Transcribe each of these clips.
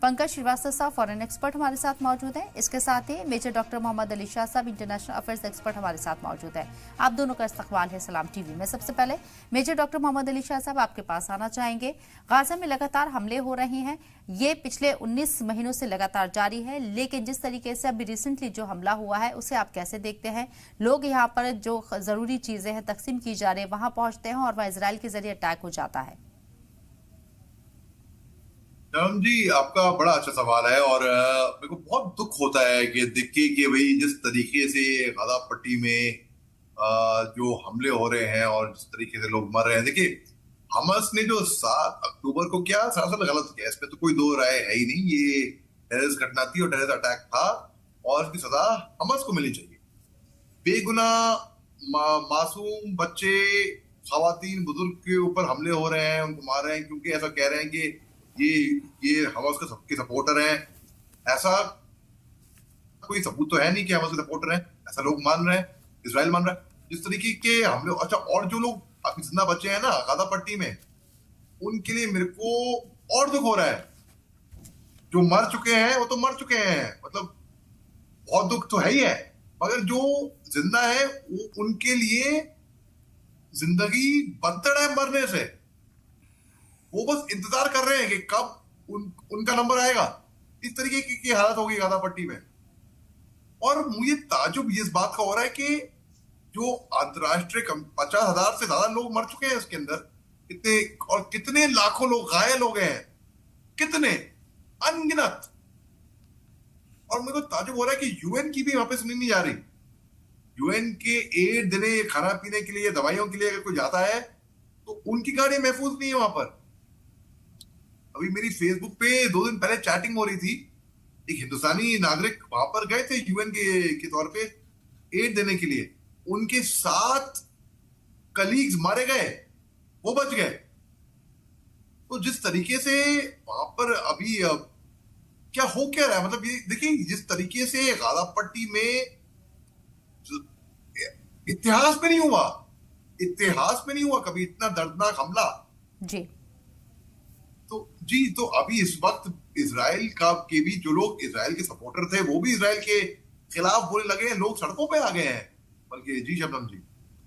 पंकज श्रीवास्तव साहब foreign expert हमारे साथ मौजूद हैं। इसके साथ ही मेजर डॉक्टर मोहम्मद अली शाह साहब इंटरनेशनल अफेयर्स एक्सपर्ट हमारे साथ मौजूद हैं। आप दोनों का इस्तकबाल है सलाम टीवी में। सबसे पहले मेजर डॉक्टर मोहम्मद अली शाह साहब आपके पास आना चाहेंगे। गाजा में लगातार हमले हो रहे हैं, ये पिछले 19 महीनों से लगातार जारी है, लेकिन जिस तरीके से अभी रिसेंटली जो हमला हुआ है उसे आप कैसे देखते हैं? लोग यहाँ पर जो जरूरी चीजें हैं तकसीम की जा रही है वहां पहुंचते हैं और वह इसराइल के जरिए अटैक हो जाता है। जी, आपका बड़ा अच्छा सवाल है और मेरे को बहुत दुख होता है कि देख के कि भाई जिस तरीके से गाजा पट्टी में जो हमले हो रहे हैं और जिस तरीके से लोग मर रहे हैं। देखिए, हमास ने जो 7 अक्टूबर को किया सरासर गलत किया, इसमें तो कोई दो राय है ही नहीं। ये टेररिस्ट घटना थी और टेररिस्ट अटैक था और इसकी सजा हमास को मिलनी चाहिए। बेगुनाह मासूम बच्चे, खवातीन, बुजुर्ग के ऊपर हमले हो रहे हैं, उनको मार रहे हैं क्योंकि ऐसा कह रहे हैं कि ये हमास के सबके सपोर्टर हैं। ऐसा कोई सबूत तो है नहीं कि हमास के सपोर्टर हैं, ऐसा लोग मान रहे हैं, इजराइल मान रहा है। जिस तरीके के हमले, अच्छा, और जो लोग अभी जिंदा बचे हैं ना गाजा पट्टी में, उनके लिए मेरे को और दुख हो रहा है। जो मर चुके हैं वो तो मर चुके हैं, मतलब बहुत दुख तो है ही है, मगर जो जिंदा है वो उनके लिए जिंदगी बदतर है मरने से। वो बस इंतजार कर रहे हैं कि कब उनका नंबर आएगा। इस तरीके की हालत होगी गाजा पट्टी में। और मुझे ताजुब इस बात का हो रहा है कि जो अंतरराष्ट्रीय 50,000 से ज्यादा लोग मर चुके हैं इसके अंदर, कितने और कितने लाखों लोग घायल हो गए हैं, कितने अनगिनत। और मेरे को ताजुब हो रहा है कि यूएन की भी वहां पे सुनी नहीं जा रही। यूएन के एड देने, खाना पीने के लिए, दवाइयों के लिए अगर कोई जाता है तो उनकी गाड़ी महफूज नहीं है वहां पर। अभी मेरी फेसबुक पे 2 दिन पहले चैटिंग हो रही थी, एक हिंदुस्तानी नागरिक वहां पर गए थे यूएन के तौर पे एड देने के लिए, उनके 7 कलीग्स मारे गए, वो बच गए। तो जिस तरीके से वहां पर अभी क्या हो क्या रहा है, मतलब ये देखिए, जिस तरीके से गाजा पट्टी में इतिहास में नहीं हुआ कभी इतना दर्दनाक हमला जी। तो अभी इस वक्त इजराइल के भी जो लोग इजराइल के सपोर्टर थे वो भी इजराइल के खिलाफ बोलने लगे हैं, लोग सड़कों पे आ गए हैं बल्कि। जी शबनम जी।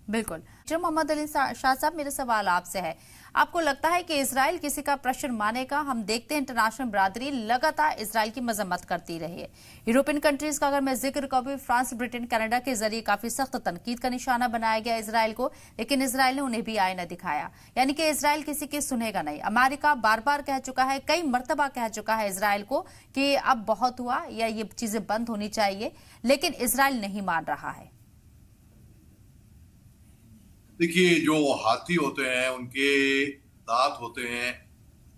बिल्कुल। जब मोहम्मद अली शाह साहब, मेरा सवाल आपसे है, आपको लगता है कि इजराइल किसी का प्रश्न मानेगा? हम देखते हैं इंटरनेशनल बरादरी लगातार इजराइल की मजम्मत करती रही है। यूरोपियन कंट्रीज का अगर मैं जिक्र करूं, फ्रांस, ब्रिटेन, कनाडा के जरिए काफी सख्त तनकीद का निशाना बनाया गया इजराइल को, लेकिन इजराइल ने उन्हें भी आईना दिखाया। यानी कि इजराइल किसी की सुनेगा नहीं। अमेरिका बार बार कह चुका है, कई मरतबा कह चुका है इजराइल को कि अब बहुत हुआ या ये चीजें बंद होनी चाहिए, लेकिन इजराइल नहीं मान रहा है। देखिए, जो हाथी होते हैं उनके दांत होते हैं,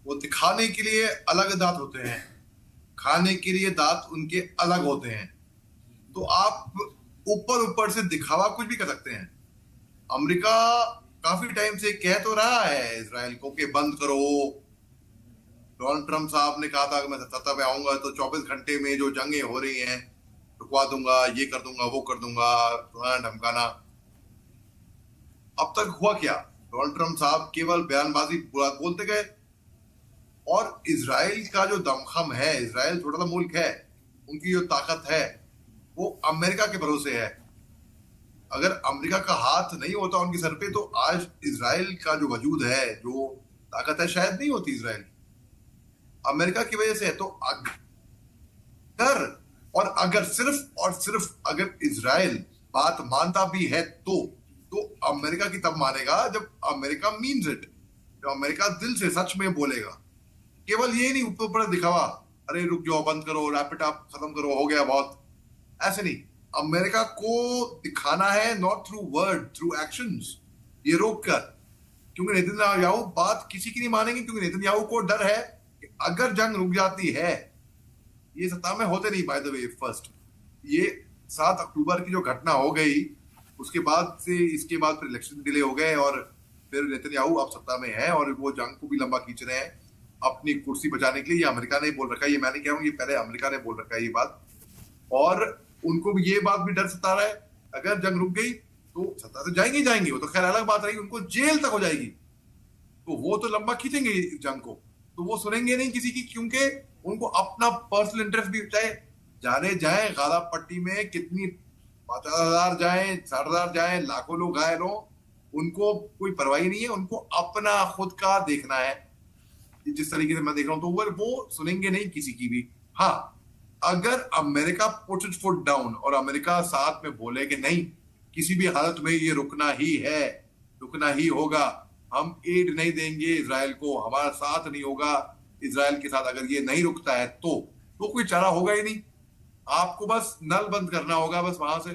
वो दिखाने के लिए अलग दांत होते हैं, खाने के लिए दांत उनके अलग होते हैं। तो आप ऊपर से दिखावा कुछ भी कर सकते हैं। अमेरिका काफी टाइम से कह तो रहा है इजराइल को कि बंद करो। डोनाल्ड ट्रंप साहब ने कहा था कि मैं सत्ता पे आऊंगा तो 24 घंटे में जो जंगें हो रही हैं रुकवा दूंगा, ये कर दूंगा, वो कर दूंगा, धमकाना। अब तक हुआ क्या? डोनाल्ड ट्रंप साहब केवल बयानबाजी बोलते गए। और इजराइल का जो दमखम है, इजराइल छोटा सा मुल्क है, उनकी जो ताकत है वो अमेरिका के भरोसे है। अगर अमेरिका का हाथ नहीं होता उनके सर पे तो आज इजराइल का जो वजूद है, जो ताकत है, शायद नहीं होती इजराइल। अमेरिका की वजह से है। तो अगर सिर्फ अगर इजराइल बात मानता भी है तो अमेरिका की तब मानेगा जब अमेरिका मीन्स इट, जब अमेरिका दिल से सच में बोलेगा। केवल ये नहीं ऊपर दिखावा, अरे रुक जाओ, बंद करो, रैप इट अप, खत्म करो, हो गया बहुत, ऐसे नहीं। अमेरिका को दिखाना है, not through word, through actions, ये रोक कर। क्योंकि नेतन्याहू बात किसी की नहीं मानेंगे, क्योंकि नेतन्याहू को डर है कि अगर जंग रुक जाती है, ये सत्ता में होते नहीं, बाय द वे। फर्स्ट ये 7 अक्टूबर की जो घटना हो गई, उसके बाद से इसके बाद फिर इलेक्शन डिले हो गए और फिर नेतन्याहू अब सत्ता में है और वो जंग को भी लंबा खींच रहे हैं अपनी कुर्सी बचाने के लिए। ये अमेरिका ने बोल रखा है, ये मैं नहीं कह रहा हूँ, ये पहले अमेरिका ने बोल रखा है ये बात। और उनको भी ये बात भी डर सता रहा है, अगर जंग रुक गई तो सत्ता से जाएंगे, वो तो खैर अलग बात रहेगी, उनको जेल तक हो जाएगी, तो वो तो लंबा खींचेंगे जंग को, तो वो सुनेंगे नहीं किसी की, क्योंकि उनको अपना पर्सनल इंटरेस्ट भी, चाहे जाने जाए गाजा पट्टी में कितनी 50,000 जाए, 60,000 जाए, लाखों लोग घायल हो, उनको कोई परवाही नहीं है, उनको अपना खुद का देखना है। जिस तरीके से मैं देख रहा हूं, तो वो सुनेंगे नहीं किसी की भी। हाँ, अगर America puts it's foot down और अमेरिका साथ में बोले कि नहीं, किसी भी हालत में ये रुकना ही है, रुकना ही होगा, हम एड नहीं देंगे इसराइल को, हमारा साथ नहीं होगा इसराइल के साथ, अगर ये नहीं रुकता है तो कोई चारा होगा ही नहीं। आपको बस नल बंद करना होगा, बस वहां से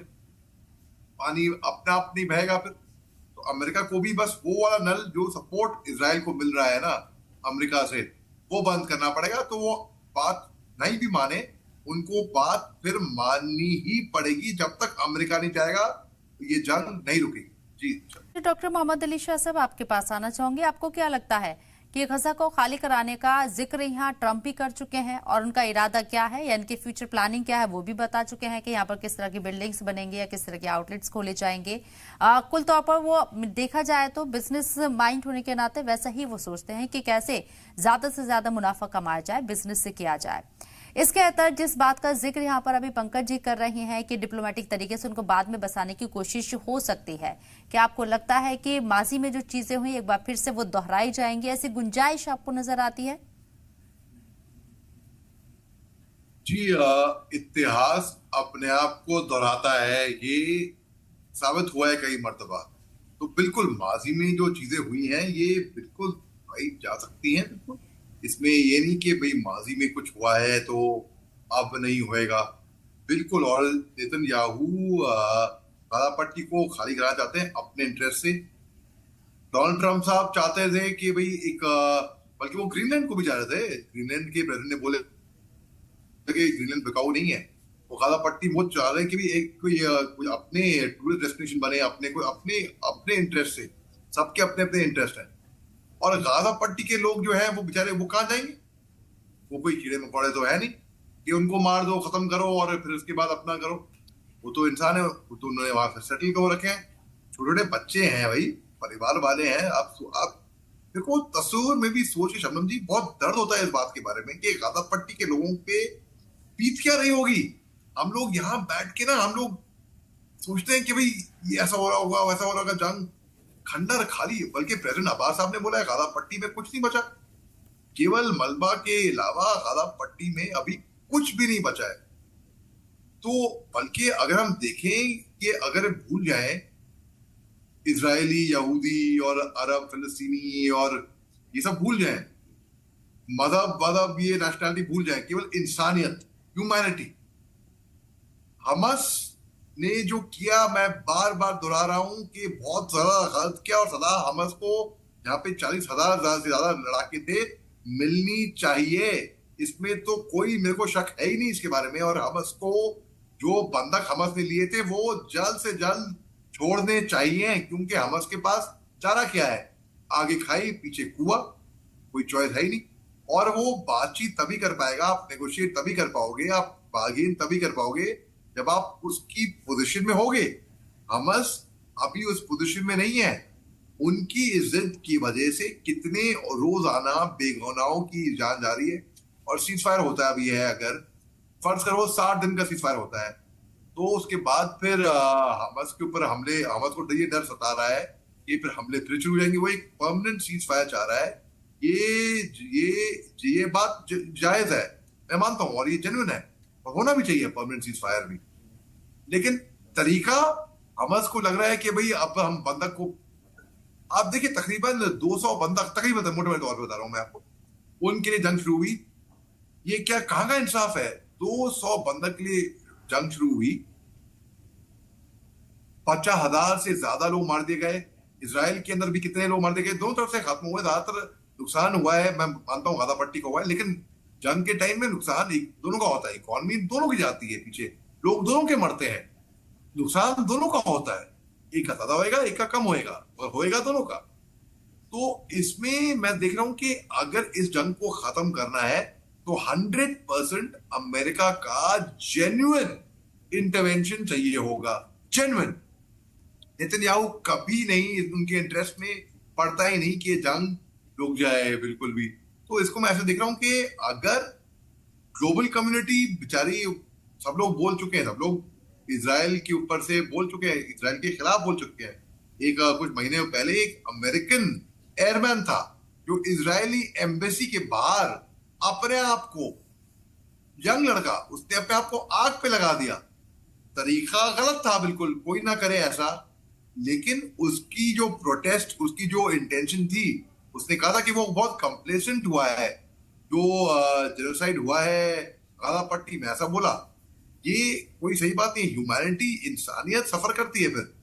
पानी अपना आप नहीं बहेगा फिर। तो अमेरिका को भी बस वो वाला नल जो सपोर्ट इसराइल को मिल रहा है ना अमेरिका से, वो बंद करना पड़ेगा। तो वो बात नहीं भी माने, उनको बात फिर माननी ही पड़ेगी। जब तक अमेरिका नहीं जाएगा ये जंग नहीं रुकेगी। जी डॉक्टर मोहम्मद अली शाह साहब, आपके पास आना चाहूंगे। आपको क्या लगता है कि गजा को खाली कराने का जिक्र यहाँ ट्रंप ही कर चुके हैं और उनका इरादा क्या है या इनकी फ्यूचर प्लानिंग क्या है वो भी बता चुके हैं कि यहाँ पर किस तरह की बिल्डिंग्स बनेंगे या किस तरह के आउटलेट्स खोले जाएंगे। कुल तौर पर वो देखा जाए तो बिजनेस माइंड होने के नाते वैसा ही वो सोचते हैं कि कैसे ज्यादा से ज्यादा मुनाफा कमाया जाए, बिजनेस से किया जाए। इसके अतिरिक्त जिस बात का जिक्र यहाँ पर अभी पंकज जी कर रहे हैं कि डिप्लोमेटिक तरीके से उनको बाद में बसाने की कोशिश हो सकती है, क्या आपको लगता है कि माजी में जो चीजें हुई एक बार फिर से वो दोहराई जाएंगी? ऐसी गुंजाइश आपको नजर आती है? जी, इतिहास अपने आप को दोहराता है, ये साबित हुआ है कई मर्तबा। तो बिल्कुल माजी में जो चीजें हुई हैं ये बिल्कुल भाई जा सकती हैं, बिल्कुल। इसमें ये नहीं कि भाई माजी में कुछ हुआ है तो अब नहीं होएगा, बिल्कुल। और नेतन्याहू गाजा पट्टी को खाली कराना चाहते हैं अपने इंटरेस्ट से। डोनाल्ड ट्रंप साहब चाहते थे कि भाई एक बल्कि वो ग्रीनलैंड को भी चाह रहे थे। ग्रीनलैंड के प्रेसिडेंट ने बोले कि ग्रीनलैंड बिकाऊ नहीं है, वो गाजा पट्टी वो चाह रहे हैं कि भी एक कोई अपने टूरिस्ट डेस्टिनेशन बने, अपने कोई अपने इंटरेस्ट से। सबके अपने अपने इंटरेस्ट है। और गाजा पट्टी के लोग जो है वो बेचारे वो कहाँ जाएंगे? वो कोई कीड़े मकोड़े तो है नहीं कि उनको मार दो, खत्म करो और फिर उसके बाद अपना करो। वो तो इंसान है, वो तो उन्होंने वहां सेटल कर रखे हैं। छोटे छोटे बच्चे हैं भाई, परिवार वाले हैं। आप देखो, तस्वीर में भी सोच के शबनम जी बहुत दर्द होता है इस बात के बारे में कि गाजा पट्टी के लोगों पे बीत क्या रही होगी। हम लोग यहाँ बैठ के ना, हम लोग सोचते हैं कि भाई ये ऐसा हो रहा होगा, वैसा हो रहा होगा, जंग खंडर खाली। बल्कि प्रेसिडेंट अब्बास साहब ने बोला है गाजा पट्टी में कुछ नहीं बचा, केवल मलबा के अलावा गाजा पट्टी में अभी कुछ भी नहीं बचा है। तो बल्कि अगर हम देखें कि अगर भूल जाए इजरायली, यहूदी और अरब, फिलिस्तीनी और ये सब भूल जाए, मजहब ये नेशनैलिटी भूल जाए, केवल इंसानियत, ह्यूमैनिटी। हमास ने जो किया, मैं बार बार दोहरा रहा हूं कि बहुत ज्यादा गलत किया और सदा हमास को जहां पे 40,000 से ज्यादा लड़ाके थे मिलनी चाहिए। इसमें तो कोई मेरे को शक है ही नहीं इसके बारे में। और हमास को जो बंधक हमास ने लिए थे वो जल्द से जल्द छोड़ने चाहिए, क्योंकि हमास के पास चारा क्या है? आगे खाई पीछे कुआ, कोई चॉइस है ही नहीं। और वो बातचीत तभी कर पाएगा, आप नेगोशिएट तभी कर पाओगे, आप बार्गेन तभी कर पाओगे जब आप उसकी पोजीशन में होगे। हमास अभी उस पोजीशन में नहीं है। उनकी इज्जत की वजह से कितने रोजाना बेगुनाहों की जान जा रही है। और सीज फायर होता भी है, अगर फर्ज करो 60 दिन का सीज फायर होता है, तो उसके बाद फिर हमास के ऊपर हमले, हमास को ये डर सता रहा है कि फिर हमले फिर शुरू हो जाएंगे। वो एक परमानेंट सीज फायर चाह रहा है। ये बात जायज है, मैं मानता हूं, और ये जेन्युइन है और होना भी चाहिए परमानेंट सीज फायर भी। लेकिन तरीका हमास को लग रहा है कि भाई अब हम बंधक को, आप देखिए तकरीबन 200 बंधक, तकरीबन मोटे मोटे तौर पर बता रहा हूं मैं आपको, उनके लिए जंग शुरू हुई। ये क्या कहां का इंसाफ है? 200 बंधक के लिए जंग शुरू हुई, 50,000 से ज्यादा लोग मार दिए गए। इसराइल के अंदर भी कितने लोग मार दिए गए, दोनों तरफ से खत्म हुए। ज्यादातर नुकसान हुआ है, मैं मानता हूं गाजा पट्टी का हुआ है, लेकिन जंग के टाइम में नुकसान दोनों का होता है। इकोनॉमी दोनों की जाती है पीछे, लोग दोनों के मरते हैं, नुकसान दोनों का होता है। एक का ज्यादा होएगा, एक का कम होएगा, और होएगा दोनों का। तो इसमें मैं देख रहा हूं कि अगर इस जंग को खत्म करना है तो 100% अमेरिका का जेन्युइन इंटरवेंशन चाहिए होगा, जेन्युइन। नेतन्याहू कभी नहीं उनके इंटरेस्ट में पड़ता ही नहीं कि जंग रुक जाए बिल्कुल भी। तो इसको मैं ऐसे देख रहा हूं कि अगर ग्लोबल कम्युनिटी बेचारी, सब लोग बोल चुके हैं, सब लोग इजराइल के ऊपर से बोल चुके हैं, इजराइल के खिलाफ बोल चुके हैं। एक कुछ महीने पहले एक अमेरिकन एयरमैन था जो इजरायली एम्बेसी के बाहर अपने आप को, यंग लड़का, उसने अपने आप को आग पे लगा दिया। तरीका गलत था बिल्कुल, कोई ना करे ऐसा, लेकिन उसकी जो प्रोटेस्ट, उसकी जो इंटेंशन थी, उसने कहा था कि वो बहुत कंप्लेसेंट हुआ है जो जेनोसाइड हुआ है गाजा पट्टी में, ऐसा बोला। ये कोई सही बात नहीं। ह्यूमैनिटी, इंसानियत सफर करती है। फिर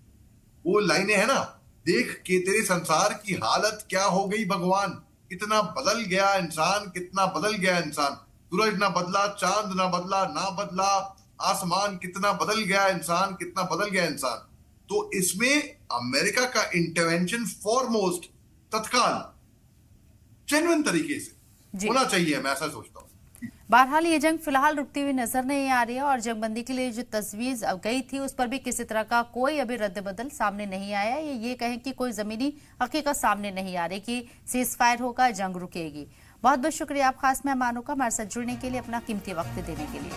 वो लाइनें है ना, देख के तेरे संसार की हालत क्या हो गई भगवान, कितना बदल गया इंसान, कितना बदल गया इंसान। सूरज ना बदला, चांद ना बदला, ना बदला आसमान, कितना बदल गया इंसान, कितना बदल गया इंसान। तो इसमें अमेरिका का इंटरवेंशन फॉरमोस्ट, तत्काल, जेन्युइन तरीके से जी। होना चाहिए, मैं ऐसा सोचता हूँ। बहरहाल ये जंग फिलहाल रुकती हुई नजर नहीं आ रही है और जंगबंदी के लिए जो तजवीज गई थी उस पर भी किसी तरह का कोई अभी रद्द-बदल सामने नहीं आया। ये कहें कि कोई जमीनी हकीकत सामने नहीं आ रही कि सीज फायर होगा, जंग रुकेगी। बहुत बहुत शुक्रिया आप खास मेहमानों का हमारे साथ जुड़ने के लिए, अपना कीमती वक्त देने के लिए।